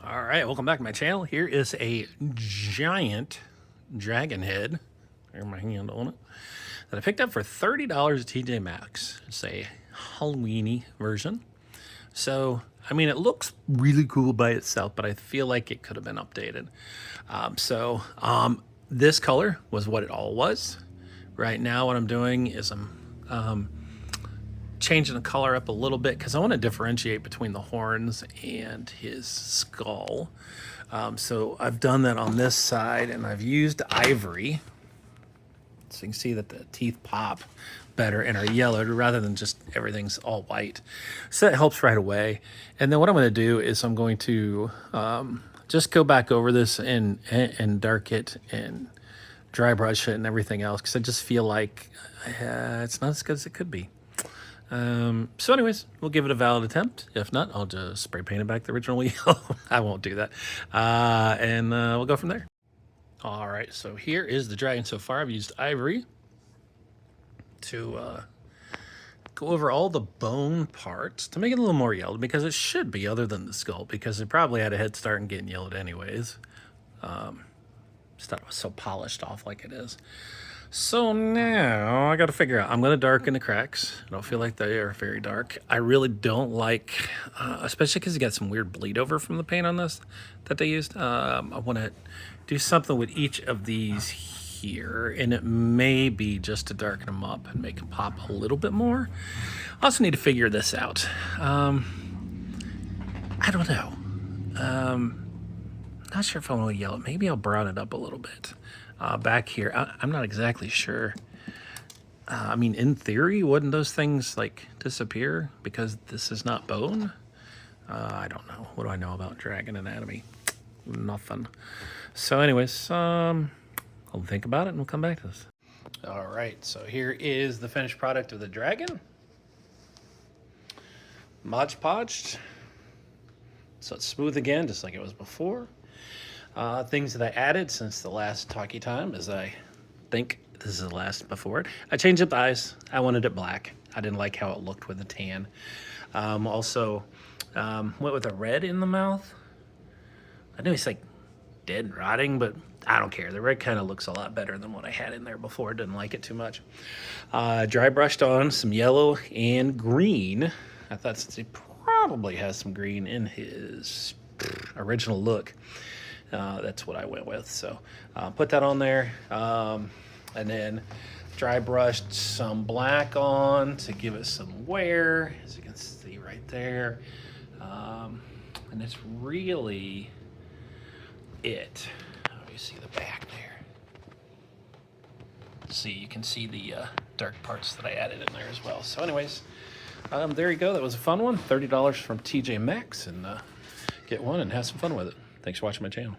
All right, welcome back to my channel. Here is a giant dragon head. There's my hand on it. That I picked up for $30 at TJ Maxx. It's a Halloween-y version. So, I mean, it looks really cool by itself, but I feel like it could have been updated. This color was what it all was. Right now, what I'm doing is I'm changing the color up a little bit because I want to differentiate between the horns and his skull. So I've done that on this side, and I've used ivory. So you can see that the teeth pop better and are yellowed rather than just everything's all white. So that helps right away. And then what I'm going to do is I'm going to just go back over this and dark it and dry brush it and everything else, because I just feel like it's not as good as it could be. So anyways, we'll give it a valid attempt. If not, I'll just spray paint it back the original yellow. I won't do that. And we'll go from there. All right, so here is the dragon so far. I've used ivory to go over all the bone parts to make it a little more yellowed, because it should be, other than the skull, because it probably had a head start in getting yellowed anyways. Just thought it was so polished off like it is. So now I got to figure out, I'm going to darken the cracks. I don't feel like they are very dark. I really don't like, especially because you got some weird bleed over from the paint on this that they used. I want to do something with each of these here, and it may be just to darken them up and make them pop a little bit more. I also need to figure this out. I don't know. Not sure if I want to yellow. Maybe I'll brown it up a little bit. Back here, I'm not exactly sure. I mean, in theory, wouldn't those things like disappear because this is not bone? I don't know. What do I know about dragon anatomy? Nothing. So anyways, I'll think about it and we'll come back to this. All right, so here is the finished product of the dragon. Mod Podged. So it's smooth again, just like it was before. Things that I added since the last talkie time is, I think this is the last before it. I changed up the eyes. I wanted it black. I didn't like how it looked with the tan. Also, went with a red in the mouth. I know it's like dead and rotting, but I don't care. The red kind of looks a lot better than what I had in there before. Didn't like it too much. Dry brushed on some yellow and green. I thought, since he probably has some green in his original look, that's what I went with. So put that on there, and then dry brushed some black on to give it some wear, as you can see right there. And it's really it. Let me see the back there. See, you can see the dark parts that I added in there as well. So anyways, there you go. That was a fun one. $30 from TJ Maxx, and get one and have some fun with it. Thanks for watching my channel.